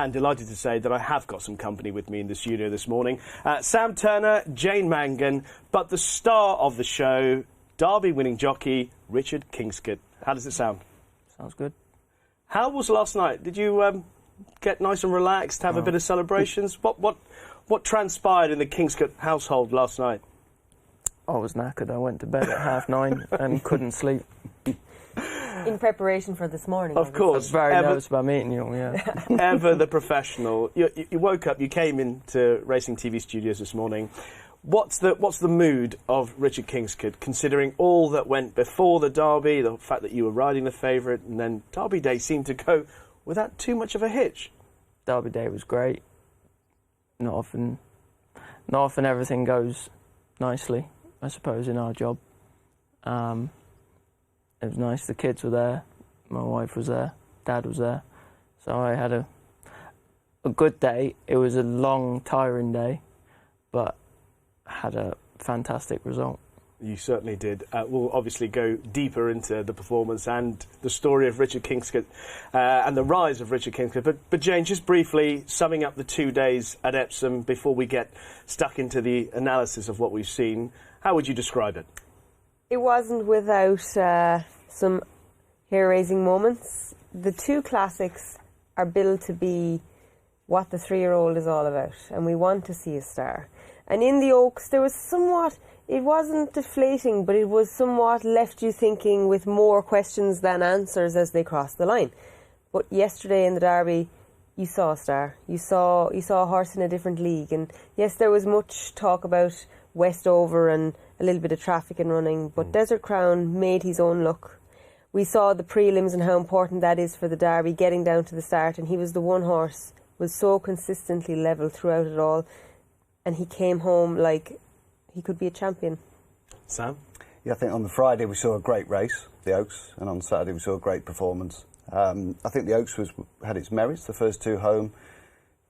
and delighted to say that I have got some company with me in the studio this morning. Sam Turner, Jane Mangan, but the star of the show, Derby winning jockey Richard Kingscote. How does it sound? Sounds good. How was last night? Did you get nice and relaxed, have a bit of celebrations? What transpired in the Kingscote household last night? I was knackered. I went to bed at 9:30 and couldn't sleep. In preparation for this morning. Of course. I was very nervous about meeting you, yeah. Ever the professional. You woke up, you came into Racing TV Studios this morning. What's the mood of Richard Kingscote, considering all that went before the Derby, the fact that you were riding the favourite, and then Derby Day seemed to go without too much of a hitch? Derby Day was great. Not often everything goes nicely, I suppose, in our job. It was nice. The kids were there. My wife was there. Dad was there. So I had a good day. It was a long, tiring day, but had a fantastic result. You certainly did. We'll obviously go deeper into the performance and the story of Richard Kingscote and the rise of Richard Kingscote. But Jane, just briefly summing up the 2 days at Epsom before we get stuck into the analysis of what we've seen, how would you describe it? It wasn't without some hair-raising moments. The two classics are billed to be what the 3-year-old is all about, and we want to see a star. And in the Oaks, there was somewhat, it wasn't deflating, but it was somewhat left you thinking with more questions than answers as they crossed the line. But yesterday in the Derby, you saw a star. You saw a horse in a different league. And yes, there was much talk about Westover and a little bit of traffic and running, but Desert Crown made his own look. We saw the prelims and how important that is for the Derby, getting down to the start, and he was the one horse, was so consistently level throughout it all, and he came home like he could be a champion. Sam? Yeah, I think on the Friday we saw a great race, the Oaks, and on Saturday we saw a great performance. I think the Oaks had its merits, the first two home.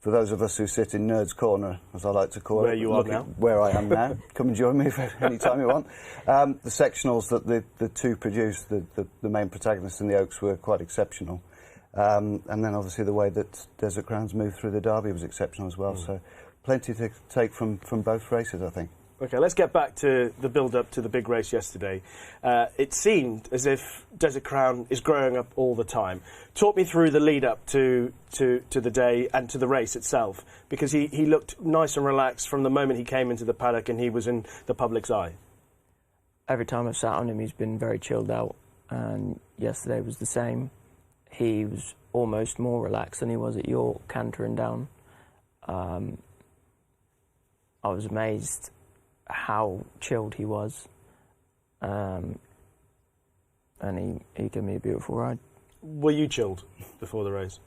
For those of us who sit in Nerd's Corner, as I like to call where it. You are now. Where I am now. Come and join me any time you want. The sectionals that the two produced, the main protagonists in the Oaks, were quite exceptional. And then obviously the way that Desert Crown's moved through the Derby was exceptional as well. So plenty to take from both races, I think. OK, let's get back to the build-up to the big race yesterday. It seemed as if Desert Crown is growing up all the time. Talk me through the lead-up to the day and to the race itself, because he looked nice and relaxed from the moment he came into the paddock and he was in the public's eye. Every time I've sat on him, he's been very chilled out, and yesterday was the same. He was almost more relaxed than he was at York, cantering down. I was amazed how chilled he was, and he gave me a beautiful ride. Were you chilled before the race?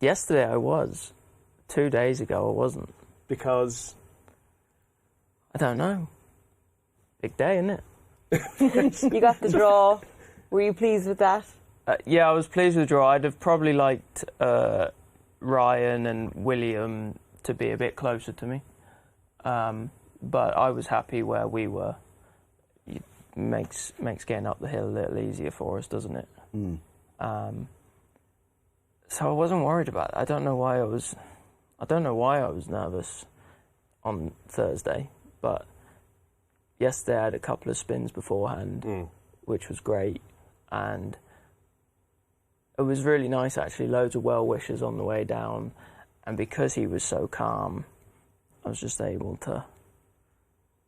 Yesterday I was. 2 days ago I wasn't. Because? I don't know. Big day, isn't it? You got the draw. Were you pleased with that? Yeah, I was pleased with the draw. I'd have probably liked Ryan and William to be a bit closer to me. But I was happy where we were. It makes getting up the hill a little easier for us, doesn't it? So I wasn't worried about it. I don't know why I was nervous on Thursday, but yesterday I had a couple of spins beforehand, which was great, and it was really nice actually. Loads of well wishes on the way down, and because he was so calm, I was just able to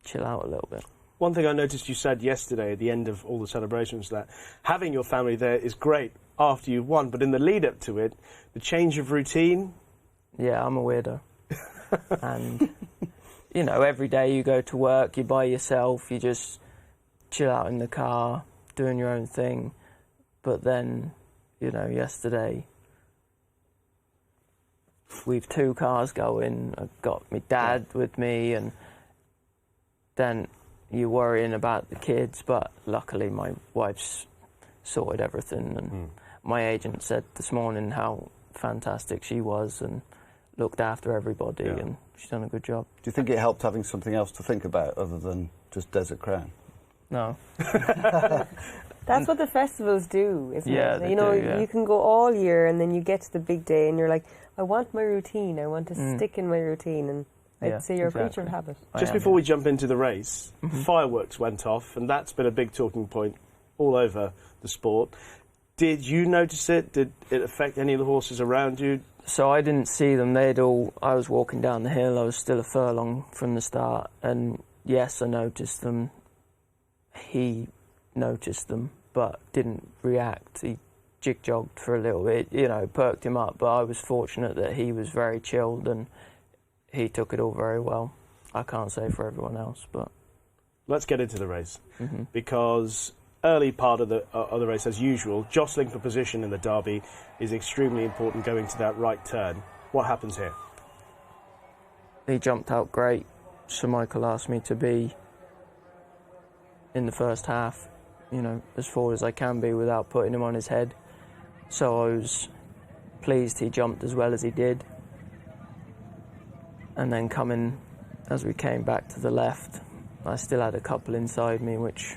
chill out a little bit. One thing I noticed you said yesterday at the end of all the celebrations, that having your family there is great after you've won, but in the lead up to it, the change of routine. Yeah, I'm a weirdo. And, you know, every day you go to work, you're by yourself, you just chill out in the car, doing your own thing. But then, you know, yesterday, we've 2 cars going, I've got my dad with me, and then you're worrying about the kids, but luckily my wife's sorted everything, and my agent said this morning how fantastic she was and looked after everybody, and she's done a good job. Do you think it helped having something else to think about other than just Desert Crown? No. That's what the festivals do, isn't Yeah, it? they You know, do, yeah. you can go all year and then you get to the big day and you're like, I want my routine. I want to stick in my routine. And Yeah, I'd say you're a exactly. creature of habit. Just before we jump into the race, fireworks went off, and that's been a big talking point all over the sport. Did you notice it? Did it affect any of the horses around you? So I didn't see them. I was walking down the hill. I was still a furlong from the start. And yes, I noticed them. He noticed them, but didn't react. He jig-jogged for a little bit, perked him up. But I was fortunate that he was very chilled and he took it all very well. I can't say for everyone else, but... Let's get into the race, because early part of the race, as usual, jostling for position in the Derby is extremely important going to that right turn. What happens here? He jumped out great. Sir Michael asked me to be in the first half, as forward as I can be without putting him on his head. So I was pleased he jumped as well as he did. And then as we came back to the left, I still had a couple inside me, which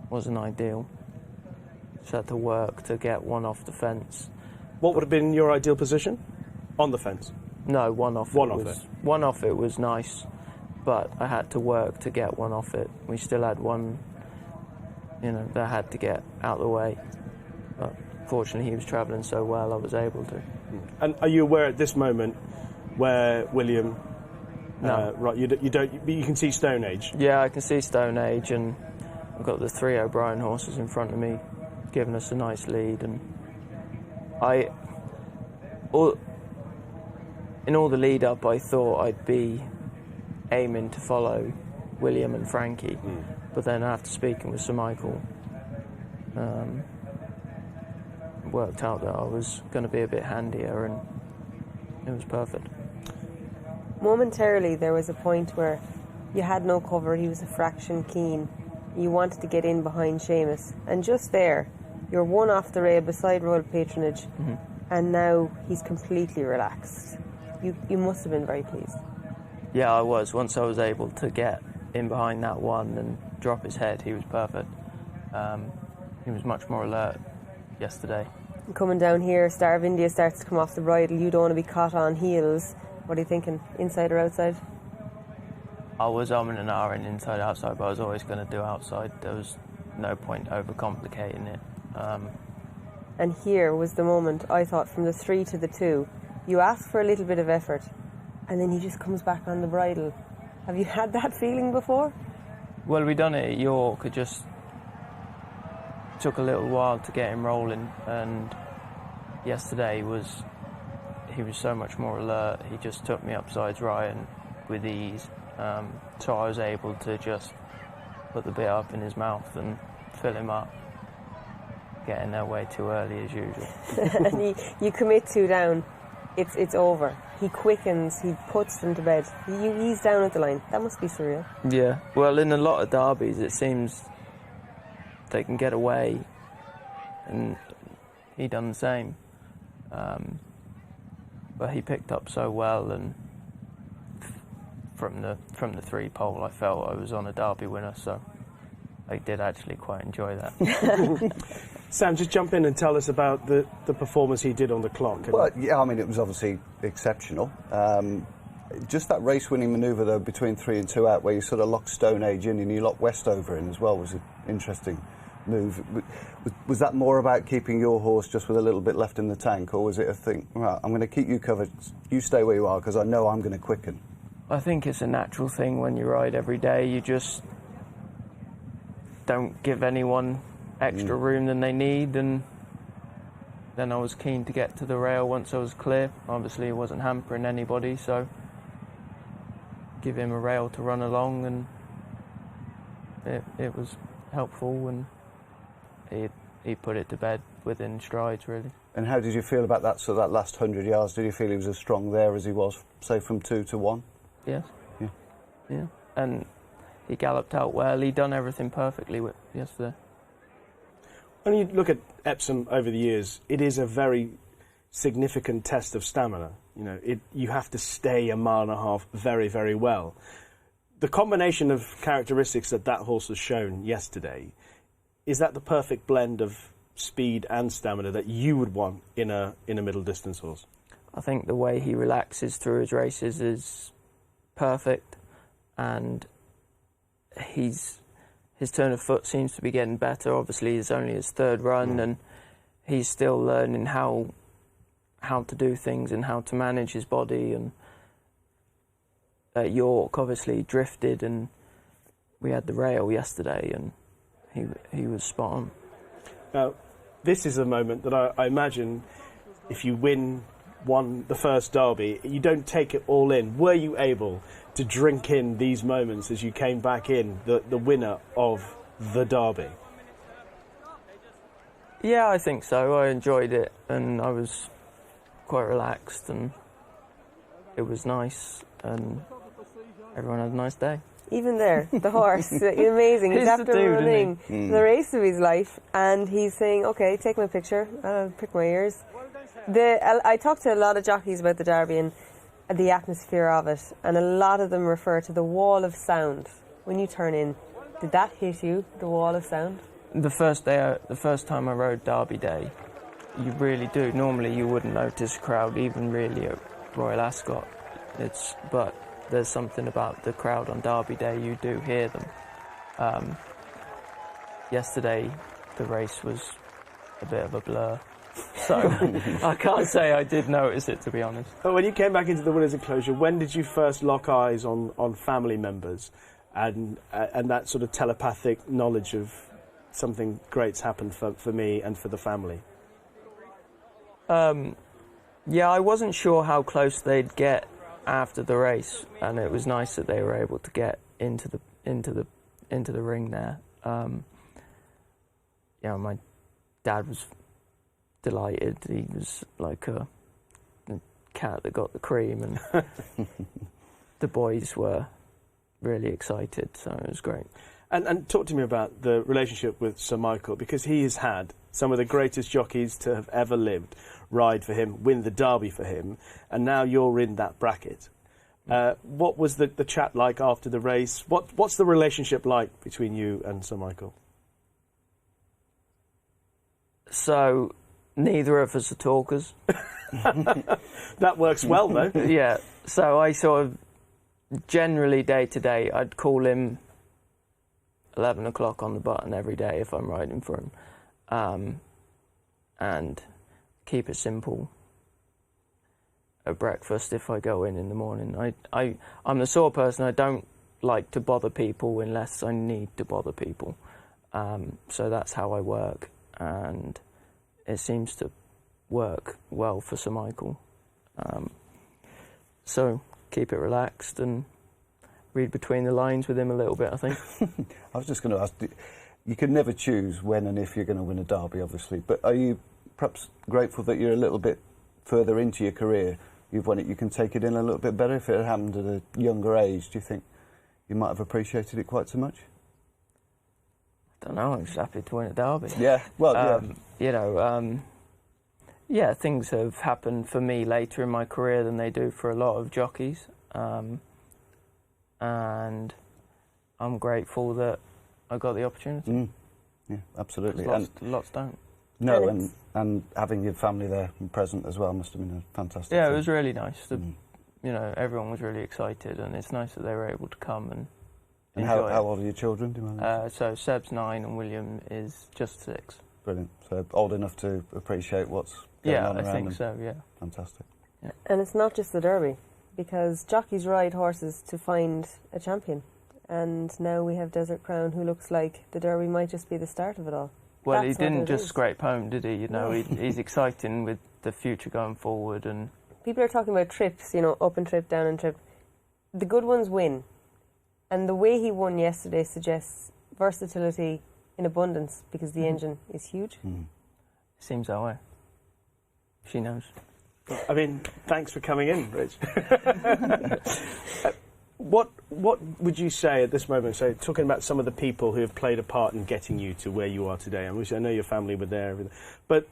wasn't ideal. Just had to work to get one off the fence. What would have been your ideal position? On the fence? No, one off. One off it. One off it was nice, but I had to work to get one off it. We still had one, that had to get out of the way. But fortunately, he was travelling so well, I was able to. And are you aware at this moment where William? No. Right, you don't. But you can see Stone Age. Yeah, I can see Stone Age, and I've got the 3 O'Brien horses in front of me, giving us a nice lead. And in all the lead up, I thought I'd be aiming to follow William and Frankie, but then after speaking with Sir Michael, it worked out that I was going to be a bit handier, and it was perfect. Momentarily, there was a point where you had no cover. He was a fraction keen. You wanted to get in behind Seamus, and just there, you're one off the rail beside Royal Patronage, and now he's completely relaxed. You must have been very pleased. Yeah, I was. Once I was able to get in behind that one and drop his head, he was perfect. He was much more alert yesterday. Coming down here, Star of India starts to come off the bridle. You don't want to be caught on heels. What are you thinking, inside or outside? I was umming and ahhing inside, outside, but I was always going to do outside. There was no point overcomplicating it. And here was the moment, I thought, from the 3 to the 2. You ask for a little bit of effort, and then he just comes back on the bridle. Have you had that feeling before? Well, we done it at York. It just took a little while to get him rolling, and yesterday he was so much more alert. He just took me upsides right and with ease. So I was able to just put the bit up in his mouth and fill him up, getting there way too early as usual. And you commit 2 down, it's over. He quickens, he puts them to bed. You ease down at the line. That must be surreal. Yeah, well, in a lot of derbies, it seems they can get away, and he done the same. But he picked up so well, and from the 3 pole, I felt I was on a derby winner, so I did actually quite enjoy that. Sam, just jump in and tell us about the performance he did on the clock. Well, yeah, I mean, it was obviously exceptional. Just that race-winning manoeuvre, though, between 3 and 2 out, where you sort of locked Stone Age in and you locked Westover in as well, was an interesting move. Was that more about keeping your horse just with a little bit left in the tank, or was it a thing, right, I'm going to keep you covered, you stay where you are, because I know I'm going to quicken? I think it's a natural thing when you ride every day. You just don't give anyone extra room than they need, and then I was keen to get to the rail once I was clear. Obviously, it wasn't hampering anybody, so give him a rail to run along, and it was helpful, and he put it to bed within strides, really. And how did you feel about that? So that last 100 yards, did you feel he was as strong there as he was, say, from 2 to 1? Yes. Yeah. Yeah. And he galloped out well. He done everything perfectly yesterday. When you look at Epsom over the years, it is a very significant test of stamina. You have to stay a mile and a half very, very well. The combination of characteristics that horse has shown yesterday, is that the perfect blend of speed and stamina that you would want in a middle distance horse? I think the way he relaxes through his races is perfect, and his turn of foot seems to be getting better. Obviously, it's only his third run, and he's still learning how to do things and how to manage his body. And at York, obviously, drifted, and we had the rail yesterday, and he was spot on. Now, this is a moment that I imagine if you won the first Derby, you don't take it all in. Were you able to drink in these moments as you came back in, the winner of the Derby? Yeah, I think so. I enjoyed it, and I was quite relaxed, and it was nice, and everyone had a nice day. Even there, the horse, amazing. He's after running the race of his life, and he's saying, "Okay, take my picture. I'll pick my ears." I talked to a lot of jockeys about the Derby and the atmosphere of it, and a lot of them refer to the wall of sound when you turn in. Did that hit you, the wall of sound? The first time I rode Derby Day, you really do. Normally, you wouldn't notice a crowd, even really at Royal Ascot. But there's something about the crowd on Derby Day, you do hear them. Yesterday, the race was a bit of a blur, so I can't say I did notice it, to be honest. But when you came back into the winner's enclosure, when did you first lock eyes on family members and that sort of telepathic knowledge of something great's happened for me and for the family? Yeah, I wasn't sure how close they'd get after the race, and it was nice that they were able to get into the ring there. My dad was delighted. He was like a cat that got the cream, and the boys were really excited, so it was great. And talk to me about the relationship with Sir Michael, because he has had some of the greatest jockeys to have ever lived ride for him, win the Derby for him, and now you're in that bracket. What was the chat like after the race? What's the relationship like between you and Sir Michael? So, neither of us are talkers. That works well, though. Yeah, so I sort of, generally day to day, I'd call him 11 o'clock on the button every day if I'm riding for him, and keep it simple. At breakfast, if I go in the morning, I'm the sort of person, I don't like to bother people unless I need to bother people, so that's how I work, and it seems to work well for Sir Michael. So keep it relaxed and read between the lines with him a little bit, I think. I was just going to ask, you can never choose when and if you're going to win a Derby, obviously, but are you perhaps grateful that you're a little bit further into your career? You've won it, you can take it in a little bit better. If it had happened at a younger age, do you think you might have appreciated it quite so much? I don't know, I'm just happy to win a Derby. Yeah, well, yeah. Yeah, things have happened for me later in my career than they do for a lot of jockeys. And I'm grateful that I got the opportunity. Yeah, absolutely. Lots don't. No, and having your family there and present as well must have been a fantastic thing. Yeah, it was really nice. Everyone was really excited, and it's nice that they were able to come and enjoy how old are your children? Do you mind? So Seb's 9 and William is just 6. Brilliant. So old enough to appreciate what's going on around them. Yeah, I think so, yeah. Fantastic. Yeah. And it's not just the Derby, because jockeys ride horses to find a champion. And now we have Desert Crown, who looks like the Derby might just be the start of it all. Well, That's he didn't what it just is. scrape home, did he? He's exciting with the future going forward. And People are talking about trips, up and trip, down and trip. The good ones win. And the way he won yesterday suggests versatility in abundance, because the engine is huge. seems that way. She knows. I mean, thanks for coming in, Rich. What would you say at this moment, so talking about some of the people who have played a part in getting you to where you are today? I know your family were there, but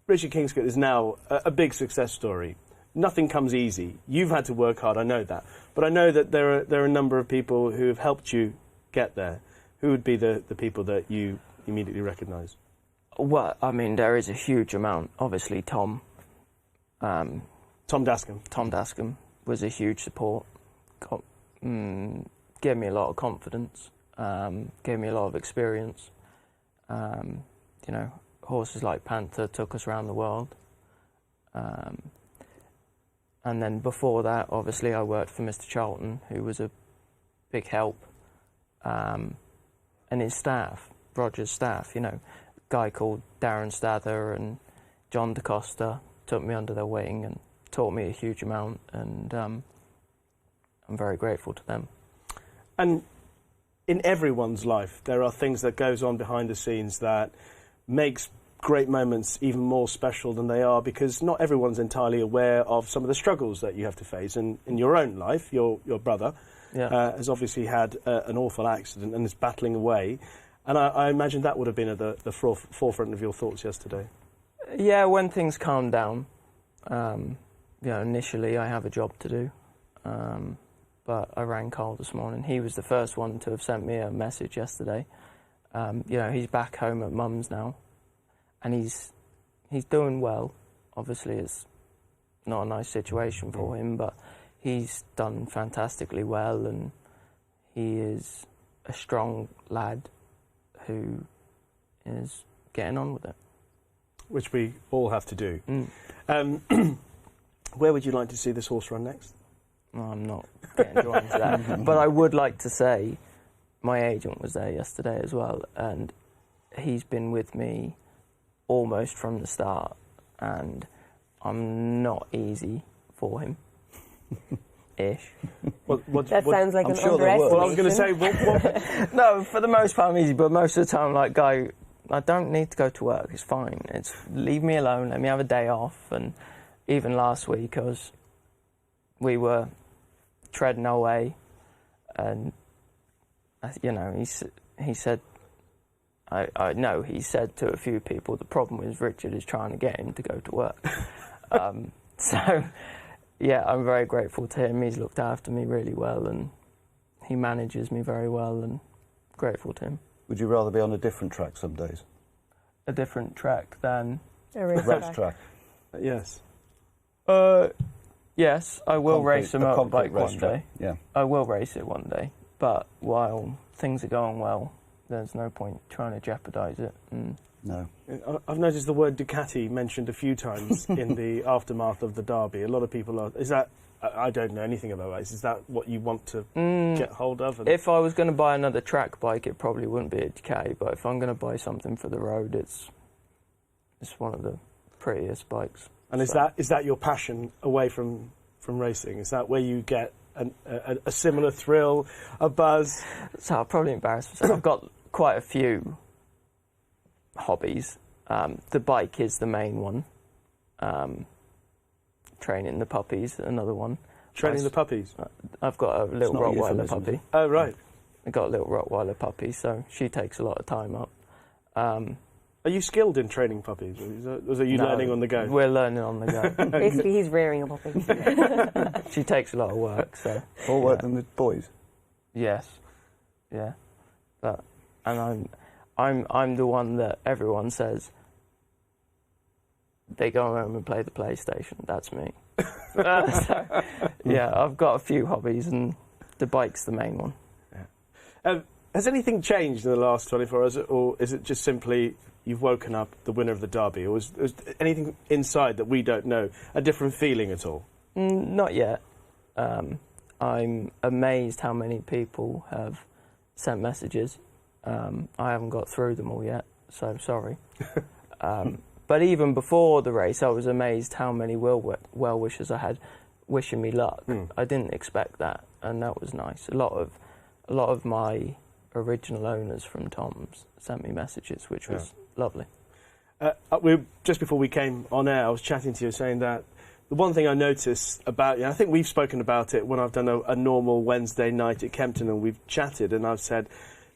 Richard Kingscote is now a big success story. Nothing comes easy. You've had to work hard, I know that. But I know that there are a number of people who have helped you get there. Who would be the people that you immediately recognise? Well, I mean, there is a huge amount. Obviously, Tom Dascombe was a huge support. Gave me a lot of confidence. Gave me a lot of experience. You know, horses like Panther took us around the world. And then before that, obviously, I worked for Mr. Charlton, who was a big help. And his staff, Roger's staff, you know, a guy called Darren Stather and John DaCosta took me under their wing and taught me a huge amount, and I'm very grateful to them. And in everyone's life, there are things that goes on behind the scenes that makes great moments even more special than they are, because not everyone's entirely aware of some of the struggles that you have to face. And in your own life, your brother has obviously had an awful accident and is battling away. And I imagine that would have been at the forefront of your thoughts yesterday. Yeah, when things calmed down, you know, initially I have a job to do. But I rang Carl this morning. He was the first one to have sent me a message yesterday. You know, he's back home at Mum's now, and he's doing well. Obviously, it's not a nice situation for him, but he's done fantastically well, and he is a strong lad who is getting on with it. Which we all have to do. Where would you like to see this horse run next? Well, I'm not getting drawn to that. But I would like to say my agent was there yesterday as well, and he's been with me almost from the start, and I'm not easy for him. Ish. That sounds like I'm an sure there underestimation. were. Well, I was going to say, what? No, for the most part I'm easy, but most of the time, like, Guy, I don't need to go to work, it's fine. It's leave me alone, let me have a day off. And even last week, we were treading our way, and, you know, he said, I know he said to a few people, the problem is Richard is trying to get him to go to work. So, yeah, I'm very grateful to him. He's looked after me really well, and he manages me very well, and grateful to him. Would you rather be on a different track some days? A different track than... A race Race track. track. Yes. Yes, I will race a motorbike concrete race one track. day. Yeah. I will race it one day, but while things are going well, there's no point trying to jeopardise it. And No. I've noticed the word Ducati mentioned a few times in the aftermath of the Derby. A lot of people are... Is that... I don't know anything about race. Is that what you want to get hold of? And if I was going to buy another track bike, it probably wouldn't be a Ducati, but if I'm going to buy something for the road, it's one of the prettiest bikes. And is that your passion away from racing? Is that where you get a similar thrill, a buzz? So I'll probably embarrass myself. I've got quite a few hobbies. The bike is the main one. Training the puppies, another one. Training the puppies? I've got a little not a Rottweiler euphemism. puppy. Oh, right. I've got a little Rottweiler puppy, so she takes a lot of time up. Are you skilled in training puppies? Or are you No, learning on the go? We're learning on the go. Basically, he's rearing a puppy. She takes a lot of work, so... More work than the boys? Yes. Yeah. And I'm the one that everyone says they go home and play the PlayStation. That's me. So, yeah, I've got a few hobbies, and the bike's the main one. Yeah. Has anything changed in the last 24 hours, or is it just simply you've woken up the winner of the Derby, or is anything inside that we don't know, a different feeling at all? Not yet. I'm amazed how many people have sent messages. I haven't got through them all yet, so I'm sorry. But even before the race, I was amazed how many well-wishers I had wishing me luck. I didn't expect that, and that was nice. A lot of my original owners from Tom's sent me messages, which was lovely. Just before we came on air, I was chatting to you saying that the one thing I noticed about you, and I think we've spoken about it when I've done a normal Wednesday night at Kempton and we've chatted, and I've said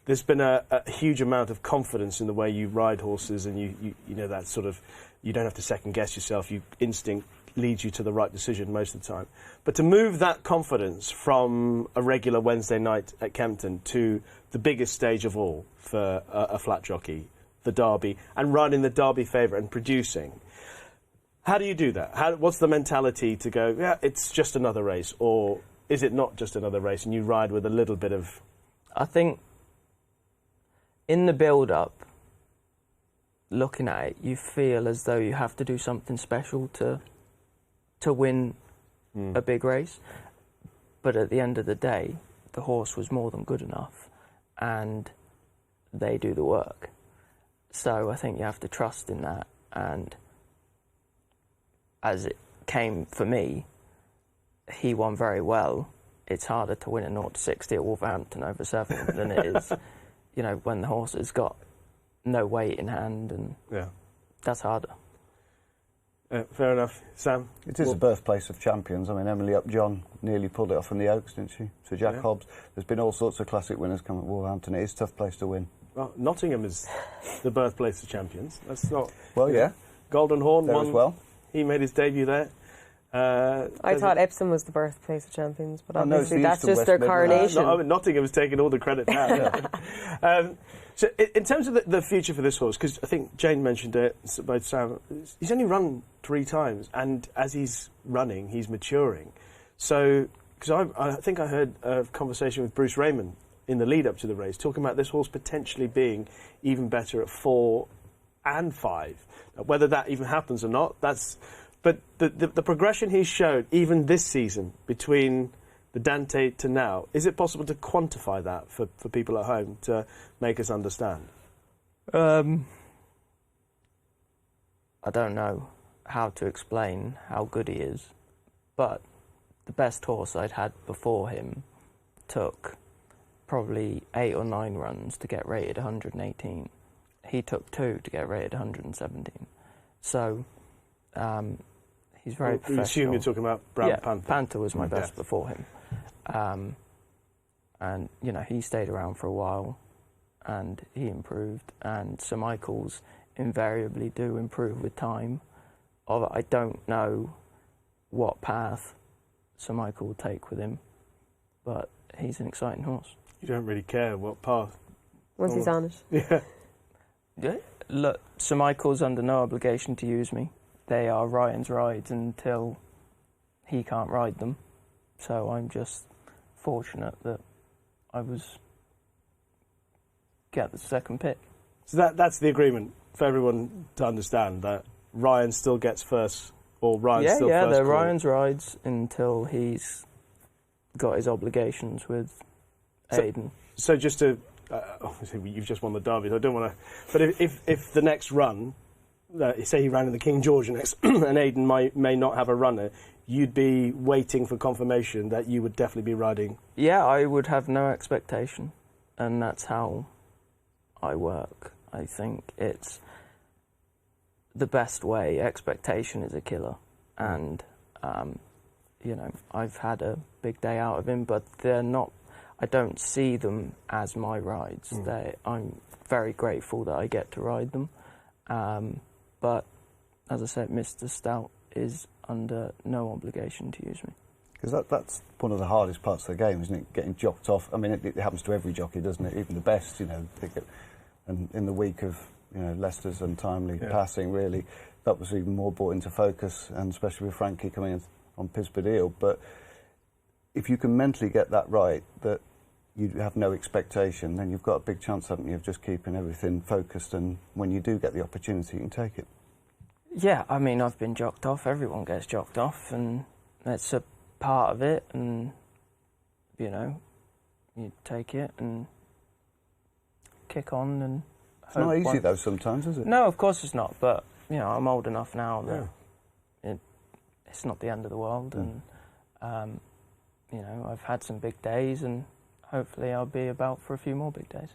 there's been a huge amount of confidence in the way you ride horses, and you know that sort of, you don't have to second guess yourself, instinct leads you to the right decision most of the time. But to move that confidence from a regular Wednesday night at Kempton to the biggest stage of all for a flat jockey, the Derby and riding the Derby favourite and producing. How do you do that? What's the mentality to go, yeah, it's just another race, or is it not just another race and you ride with a little bit of... I think in the build-up, looking at it, you feel as though you have to do something special to win a big race. But at the end of the day, the horse was more than good enough, and they do the work. So I think you have to trust in that. And as it came for me, he won very well. It's harder to win a 0-60 at Wolverhampton over 7 than it is, when the horse has got no weight in hand, and that's harder. Fair enough. Sam? It is a birthplace of champions. I mean, Emily Upjohn nearly pulled it off from the Oaks, didn't she? So Jack Hobbs. There's been all sorts of classic winners come at Wolverhampton. It is a tough place to win. Well, Nottingham is the birthplace of champions. That's not... Well, yeah. Golden Horn there won. As well. He made his debut there. I thought Epsom was the birthplace of champions, but obviously no, that's just their coronation. Nottingham's taking all the credit now. So in terms of the future for this horse, because I think Jane mentioned it, both Sam, he's only run 3 times, and as he's running, he's maturing. So, because I think I heard a conversation with Bruce Raymond in the lead-up to the race, talking about this horse potentially being even better at 4 and 5. Now, whether that even happens or not, that's... But the progression he's showed, even this season, between the Dante to now, is it possible to quantify that for people at home to make us understand? I don't know how to explain how good he is, but the best horse I'd had before him took probably 8 or 9 runs to get rated 118. He took 2 to get rated 117. So... he's very professional. I assume you're talking about Brown Panther. Panther was my best before him. And, he stayed around for a while and he improved. And Sir Michael's invariably do improve with time. I don't know what path Sir Michael will take with him, but he's an exciting horse. You don't really care what path. Once he's on it. Yeah. Look, Sir Michael's under no obligation to use me. They are Ryan's rides until he can't ride them. So I'm just fortunate that I get the second pick. So that's the agreement for everyone to understand, that Ryan still gets first, or Ryan's still first. Yeah, they're Ryan's rides until he's got his obligations with Aidan. So just to... obviously, you've just won the Derby, so I don't want to... But if the next run... say he ran in the King George next, and Aidan may not have a runner, you'd be waiting for confirmation that you would definitely be riding. Yeah, I would have no expectation, and that's how I work. I think it's the best way. Expectation is a killer, and I've had a big day out of him, but they're not. I don't see them as my rides. I'm very grateful that I get to ride them. But, as I said, Mr. Stout is under no obligation to use me. Because that's one of the hardest parts of the game, isn't it? Getting jocked off. I mean, it happens to every jockey, doesn't it? Even the best, and in the week of, Leicester's untimely passing, really, that was even more brought into focus, and especially with Frankie coming in on Pisbadeel. But if you can mentally get that right, that you have no expectation, then you've got a big chance, haven't you, of just keeping everything focused, and when you do get the opportunity, you can take it. Yeah, I mean, I've been jocked off. Everyone gets jocked off, and that's a part of it, and, you take it and kick on and It's not easy, though, sometimes, is it? No, of course it's not, but, I'm old enough now that it's not the end of the world, and, I've had some big days, and hopefully I'll be about for a few more big days.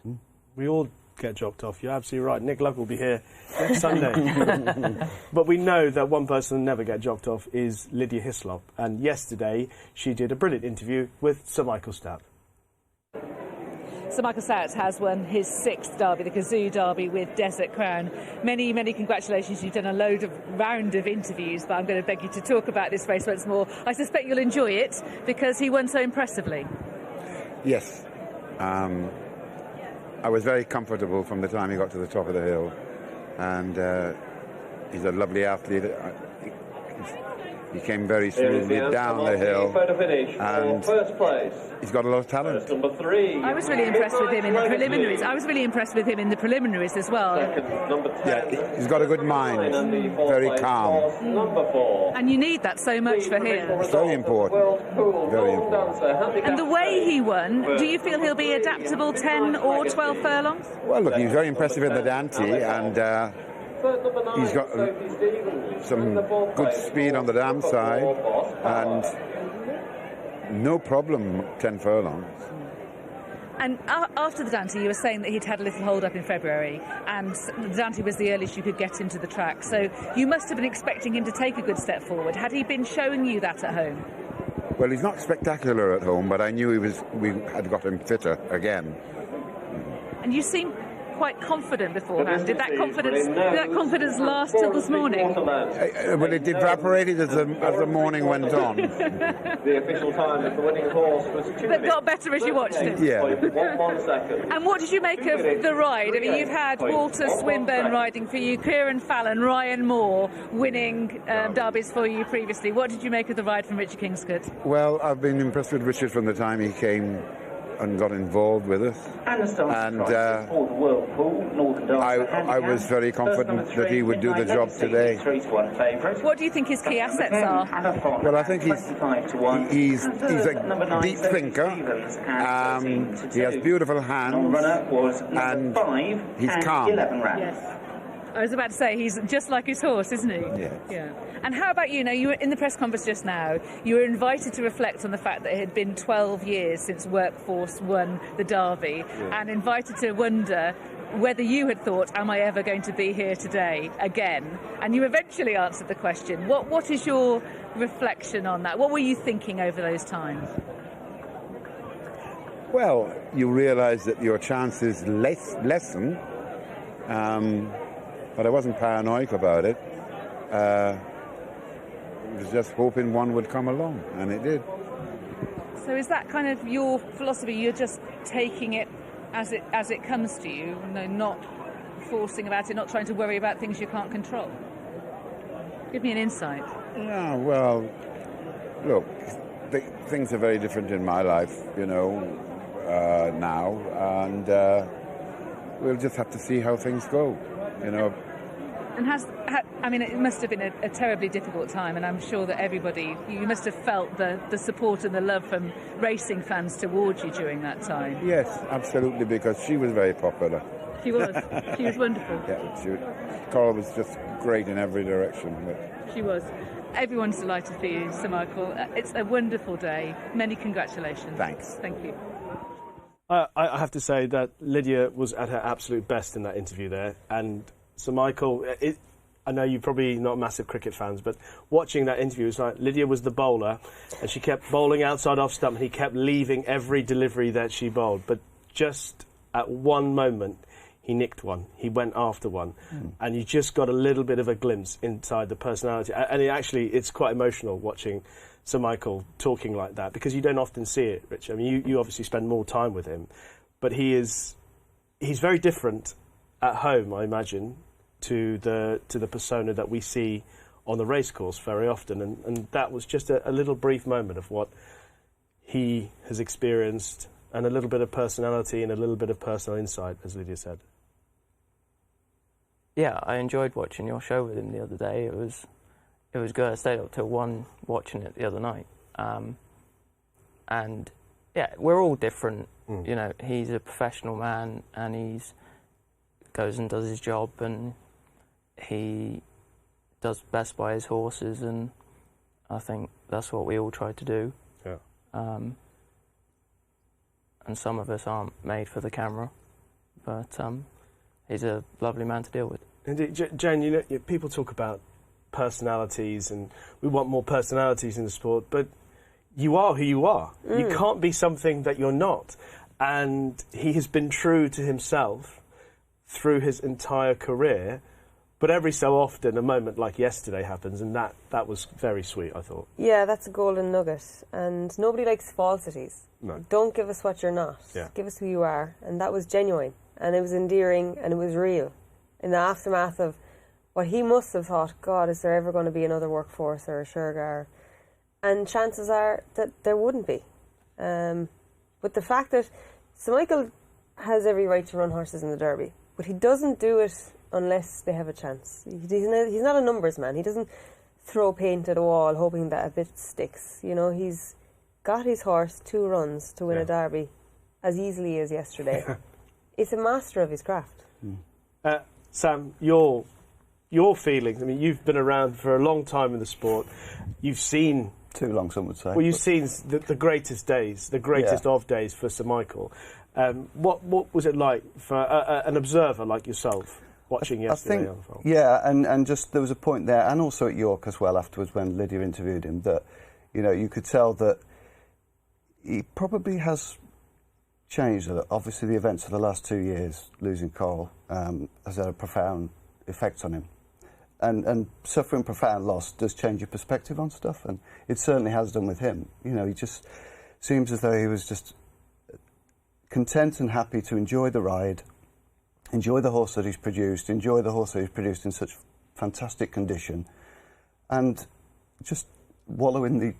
We all get jocked off. You're absolutely right. Nick Luck will be here next Sunday. But we know that one person who never get jocked off is Lydia Hislop. And yesterday she did a brilliant interview with Sir Michael Stout. Sir Michael Stout has won his 6th Derby, the Cazoo Derby, with Desert Crown. Many, many congratulations. You've done a round of interviews, but I'm going to beg you to talk about this race once more. I suspect you'll enjoy it because he won so impressively. Yes. I was very comfortable from the time he got to the top of the hill, and he's a lovely athlete. He came very smoothly down the hill, and he's got a lot of talent. I was really impressed with him in the preliminaries. I was really impressed with him in the preliminaries as well. Yeah, he's got a good mind, very calm. And you need that so much for him. It's very important. Very important. And the way he won, do you feel he'll be adaptable 10 or 12 furlongs? Well, look, he's very impressive in the Dante, and he's got some good speed on the dam side, and no problem 10 furlongs. And after the Dante, you were saying that he'd had a little hold-up in February, and the Dante was the earliest you could get into the track. So you must have been expecting him to take a good step forward. Had he been showing you that at home? Well, he's not spectacular at home, but I knew we had got him fitter again. And you seem quite confident beforehand. Did that confidence last till this morning? Well, it evaporated as the morning went on. The official time of the winning horse was 2 But got better as you watched it. Yeah. 1 second. And what did you make of the ride? I mean, you've had Walter Swinburne riding for you, Kieran Fallon, Ryan Moore winning derbies for you previously. What did you make of the ride from Richard Kingscote? Well, I've been impressed with Richard from the time he came and got involved with us, and I was very confident that he would do the job today. What do you think his key assets are? Well, I think he's a deep thinker. He has beautiful hands, and he's calm. Yes. I was about to say, he's just like his horse, isn't he? Yeah. And how about you? Now, you were in the press conference just now. You were invited to reflect on the fact that it had been 12 years since Workforce won the Derby, and invited to wonder whether you had thought, am I ever going to be here today again? And you eventually answered the question. What is your reflection on that? What were you thinking over those times? Well, you realise that your chances lessen. But I wasn't paranoid about it. I was just hoping one would come along, and it did. So is that kind of your philosophy? You're just taking it as it comes to you, not forcing about it, not trying to worry about things you can't control? Give me an insight. Yeah, well, look, things are very different in my life, now, and we'll just have to see how things go. And it must have been a terribly difficult time, and I'm sure that you must have felt the support and the love from racing fans towards you during that time. Yes, absolutely, because she was very popular. She was. She was wonderful. Yeah, Coral was just great in every direction. She was. Everyone's delighted for you, Sir Michael. It's a wonderful day. Many congratulations. Thanks. Thank you. I have to say that Lydia was at her absolute best in that interview there, and Sir Michael, I know you're probably not massive cricket fans, but watching that interview, it's like Lydia was the bowler, and she kept bowling outside off stump, and he kept leaving every delivery that she bowled. But just at one moment, he nicked one. He went after one. And you just got a little bit of a glimpse inside the personality. And it's quite emotional watching Sir Michael talking like that, because you don't often see it, Rich. I mean, you obviously spend more time with him, but he's very different at home, I imagine, to the persona that we see on the racecourse very often, and that was just a little brief moment of what he has experienced, and a little bit of personality and a little bit of personal insight, as Lydia said. Yeah, I enjoyed watching your show with him the other day. It was good. I stayed up till 1 watching it the other night, and yeah, we're all different. He's a professional man, and he's goes and does his job, and he does best by his horses, and I think that's what we all try to do. Yeah. And some of us aren't made for the camera, but he's a lovely man to deal with. Indeed. Jane, people talk about personalities, and we want more personalities in the sport, but you are who you are. You can't be something that you're not. And he has been true to himself through his entire career, but every so often a moment like yesterday happens, and that was very sweet, I thought. Yeah, that's a golden nugget, and nobody likes falsities. No. Don't give us what you're not. Yeah. Give us who you are, and that was genuine. and it was endearing, and it was real. In the aftermath of what he must have thought, God, is there ever going to be another Workforce or a Shergar? And chances are that there wouldn't be. But the fact that Sir Michael has every right to run horses in the Derby, but he doesn't do it unless they have a chance. He's not a numbers man. He doesn't throw paint at a wall hoping that a bit sticks. You know, he's got his horse 2 runs to win a Derby as easily as yesterday. It's a master of his craft. Sam, your feelings. I mean, you've been around for a long time in the sport. You've seen... Too long, some would say. Well, you've seen the greatest days, the greatest of days for Sir Michael. What was it like for an observer like yourself watching yesterday unfold? Yeah, and just there was a point there, and also at York as well afterwards when Lydia interviewed him, that, you know, you could tell that he probably has changed. Obviously, the events of the last 2 years, losing Coral, has had a profound effect on him. And suffering profound loss does change your perspective on stuff, and it certainly has done with him. You know, he just seems as though he was just content and happy to enjoy the ride, enjoy the horse that he's produced, enjoy the horse that he's produced in such fantastic condition, and just wallow in the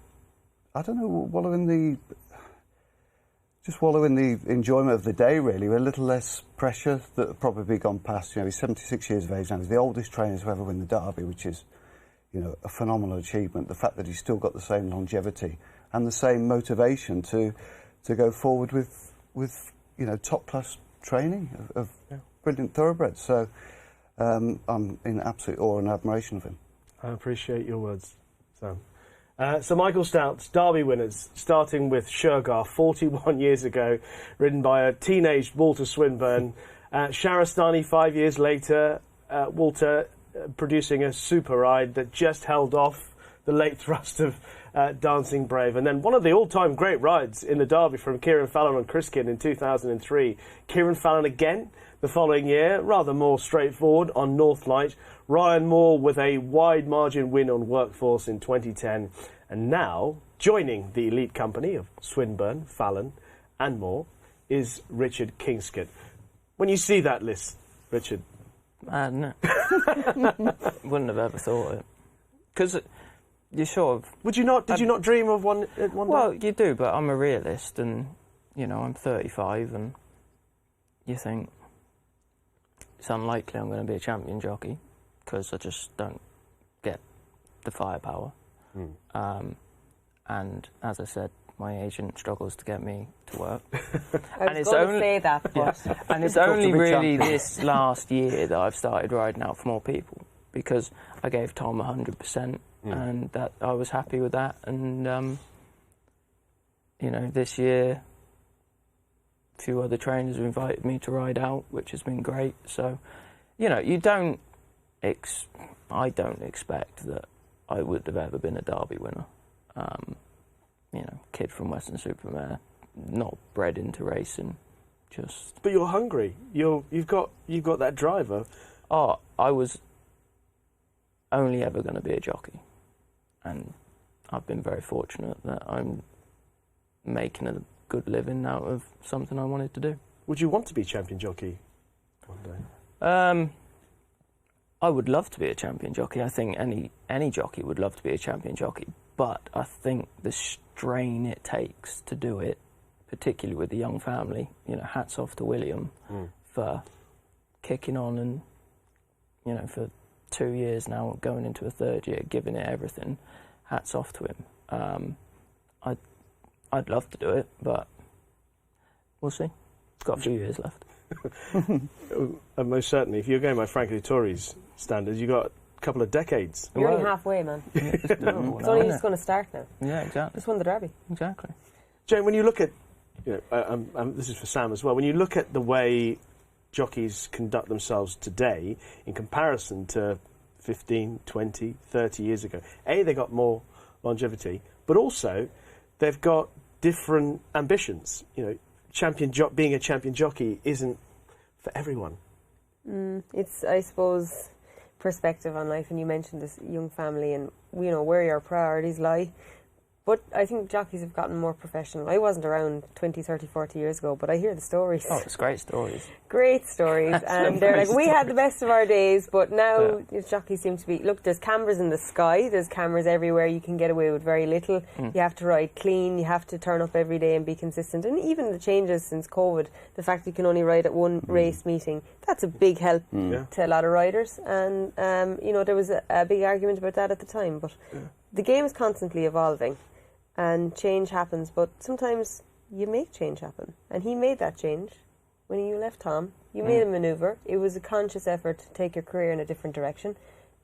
enjoyment of the day, really, with a little less pressure that had probably gone past. You know, he's 76 years of age now. He's the oldest trainer to ever win the Derby, which is, you know, a phenomenal achievement. The fact that he's still got the same longevity and the same motivation to go forward with you know, top-class training of brilliant thoroughbreds. So I'm in absolute awe and admiration of him. I appreciate your words, Sam. Sir Michael Stout's Derby winners, starting with Shergar 41 years ago, ridden by a teenage Walter Swinburne. Sharastani 5 years later, Walter producing a super ride that just held off the late thrust of Dancing Brave. And then one of the all-time great rides in the Derby from Kieran Fallon on Criskin in 2003. Kieran Fallon again the following year, rather more straightforward on Northlight. Ryan Moore with a wide margin win on Workforce in 2010. And now, joining the elite company of Swinburne, Fallon and Moore, is Richard Kingscote. When you see that list, Richard... No. Wouldn't have ever thought it. Because you sort of... Would you not? Did you not dream of one Well, day? you do, but I'm a realist, and, you know, I'm 35, and you think it's unlikely I'm going to be a champion jockey, because I just don't get the firepower. And as I said, my agent struggles to get me to work. I was going to say that, but... And it's only really this last year that I've started riding out for more people, because I gave Tom 100%, and that I was happy with that. And, you know, this year, a few other trainers have invited me to ride out, which has been great. So, you know, I don't expect that I would have ever been a Derby winner. You know, kid from Western Supermare, not bred into racing, just... But you're hungry. You've got that driver. Oh, I was only ever going to be a jockey, and I've been very fortunate that I'm making a good living out of something I wanted to do. Would you want to be a champion jockey one day? I would love to be a champion jockey. I think any jockey would love to be a champion jockey, but I think the strain it takes to do it, particularly with the young family, you know, hats off to William for kicking on and, you know, for 2 years now, going into a third year, giving it everything. Hats off to him. I'd love to do it, but we'll see. It's got a few years left. Most certainly. If you're going by Frankie Dettori's standards, you've got a couple of decades. You're only halfway, man. It's only just going to start now. Yeah, exactly. Just won the Derby. Exactly. Jane, when you look at, you know, this is for Sam as well, when you look at the way jockeys conduct themselves today in comparison to 15, 20, 30 years ago, they got more longevity, but also they've got different ambitions. You know, being a champion jockey isn't for everyone. It's, I suppose, perspective on life, and you mentioned this young family and, you know, where your priorities lie. But I think jockeys have gotten more professional. I wasn't around 20, 30, 40 years ago, but I hear the stories. Oh, it's great stories. Great stories. And they're like, we had the best of our days, but now jockeys seem to be... Look, there's cameras in the sky. There's cameras everywhere. You can get away with very little. You have to ride clean. You have to turn up every day and be consistent. And even the changes since COVID, the fact you can only ride at one race meeting, that's a big help to a lot of riders. And, there was a big argument about that at the time. But the game is constantly evolving. And change happens, but sometimes you make change happen. And he made that change when you left Tom. You made a manoeuvre. It was a conscious effort to take your career in a different direction.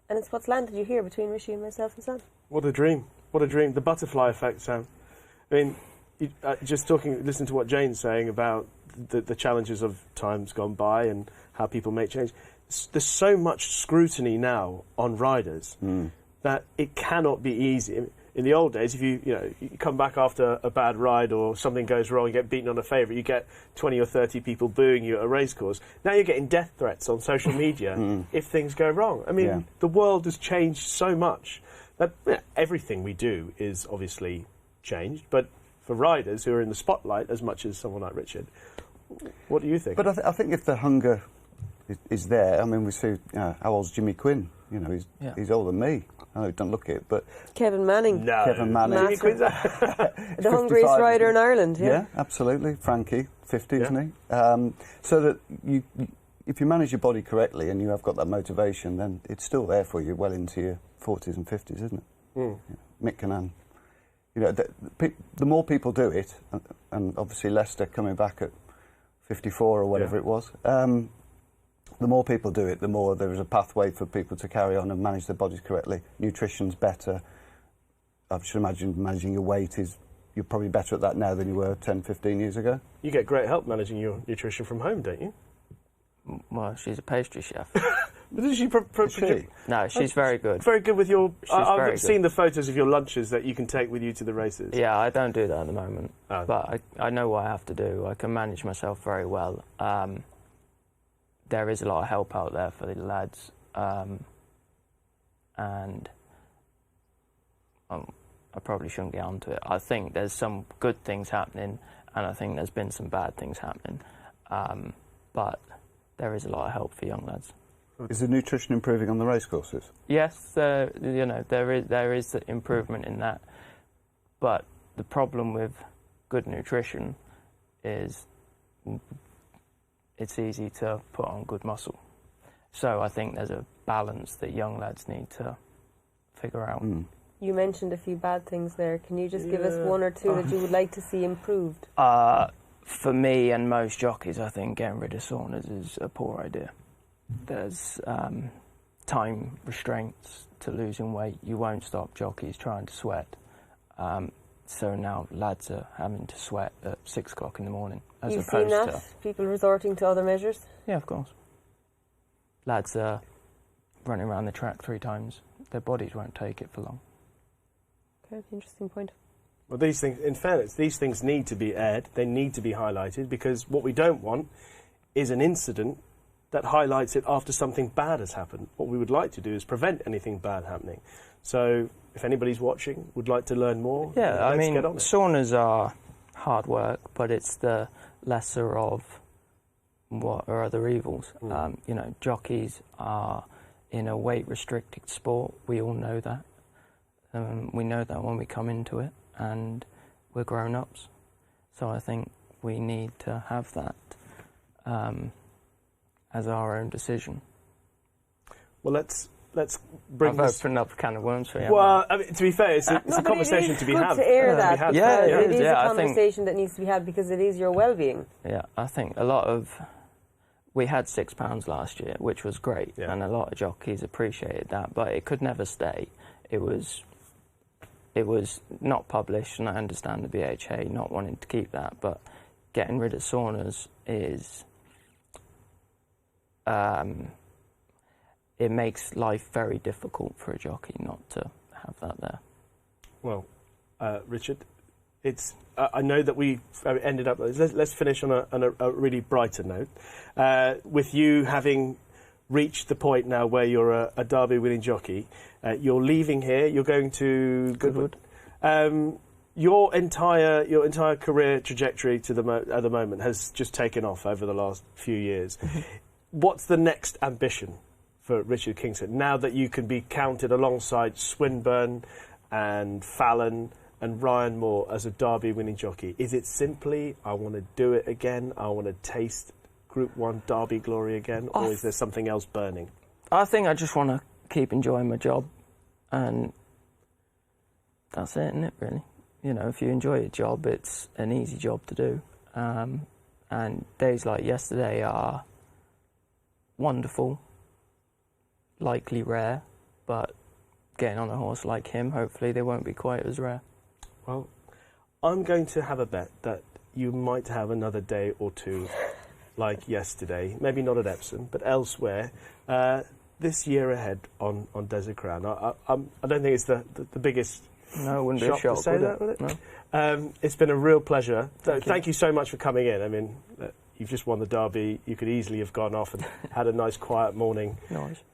And it's what's landed you here between Rishi and myself and Sam. What a dream. What a dream. The butterfly effect, Sam. I mean, listen to what Jane's saying about the challenges of times gone by and how people make change. There's so much scrutiny now on riders that it cannot be easy. In the old days, if you come back after a bad ride or something goes wrong, you get beaten on a favourite, you get 20 or 30 people booing you at a racecourse. Now you're getting death threats on social media if things go wrong. I mean, the world has changed so much that everything we do is obviously changed. But for riders who are in the spotlight as much as someone like Richard, what do you think? But I think if the hunger is there, I mean, we see how old's Jimmy Quinn? He's older than me. I know, don't look at it, but... Kevin Manning. No. Kevin Manning. The hungriest rider in Ireland, Yeah, absolutely. Frankie, 50, isn't he? So that if you manage your body correctly and you have got that motivation, then it's still there for you well into your 40s and 50s, isn't it? Mick Cannan. The more people do it, and obviously Leicester coming back at 54 or whatever it was, the more people do it, the more there is a pathway for people to carry on and manage their bodies correctly. Nutrition's better. I should imagine managing your weight you're probably better at that now than you were 10, 15 years ago. You get great help managing your nutrition from home, don't you? Well, she's a pastry chef. But is she? No, she's very good. Very good with your... I've seen good. the photos of your lunches that you can take with you to the races. Yeah, I don't do that at the moment. Oh. But I know what I have to do. I can manage myself very well. There is a lot of help out there for the lads, and I probably shouldn't get onto it. I think there's some good things happening, and I think there's been some bad things happening, but there is a lot of help for young lads. Is the nutrition improving on the racecourses? Yes, there is improvement in that, but the problem with good nutrition is it's easy to put on good muscle. So I think there's a balance that young lads need to figure out. You mentioned a few bad things there. Can you just give us one or two that you would like to see improved? For me and most jockeys, I think getting rid of saunas is a poor idea. There's time restraints to losing weight. You won't stop jockeys trying to sweat. So now lads are having to sweat at 6 o'clock in the morning. As You've opposed seen that? to... People resorting to other measures? Yeah, of course. Lads are running around the track 3 times. Their bodies won't take it for long. Okay, interesting point. Well, these things, in fairness, these things need to be aired. They need to be highlighted, because what we don't want is an incident that highlights it after something bad has happened. What we would like to do is prevent anything bad happening. So if anybody's watching, would like to learn more, I mean, get on it. saunas are hard work, but it's the lesser of what are other evils. Jockeys are in a weight-restricted sport. We all know that. We know that when we come into it, and we're grown-ups. So I think we need to have that as our own decision. Well, let's bring I've this... opened up a can of worms for you. Well, I mean, to be fair, it's a conversation to be had. It's good to air that. It is a I conversation that needs to be had, because it is your well-being. Yeah, I think a lot of... We had £6 last year, which was great, and a lot of jockeys appreciated that, but it could never stay. It was not published, and I understand the BHA not wanting to keep that, but getting rid of saunas is... it makes life very difficult for a jockey not to have that there. Well, Richard, it's... I know that we ended up... Let's finish on a really brighter note. With you having reached the point now where you're a Derby winning jockey, you're leaving here, you're going to... Goodwood. Your entire career trajectory at the moment has just taken off over the last few years. What's the next ambition for Richard Kingscote now that you can be counted alongside Swinburne and Fallon and Ryan Moore as a Derby winning jockey? Is it simply, I want to do it again, I want to taste Group 1 Derby glory again, or is there something else burning? I think I just want to keep enjoying my job, and that's it, isn't it, really? You know, if you enjoy your job, it's an easy job to do. And days like yesterday are wonderful, likely rare, but getting on a horse like him, hopefully they won't be quite as rare. Well, I'm going to have a bet that you might have another day or two like yesterday, maybe not at Epsom, but elsewhere, this year ahead on Desert Crown. I don't think it's the biggest No, it wouldn't be a shock, to say would that, it? would it? No. It's been a real pleasure. Thank you you so much for coming in. I mean, you've just won the Derby. You could easily have gone off and had a nice quiet morning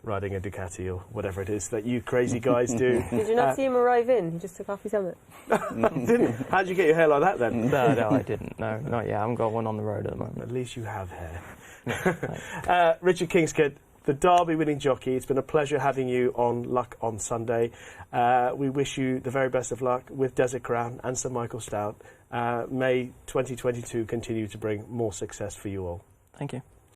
riding a Ducati or whatever it is that you crazy guys do. Did you not see him arrive in? He just took off his helmet. Didn't? How'd you get your hair like that then? No, I didn't. No, not yet. I haven't got one on the road at the moment. At least you have hair. Richard Kingscote, the Derby winning jockey. It's been a pleasure having you on Luck on Sunday. We wish you the very best of luck with Desert Crown and Sir Michael Stout. May 2022 continue to bring more success for you all. Thank you.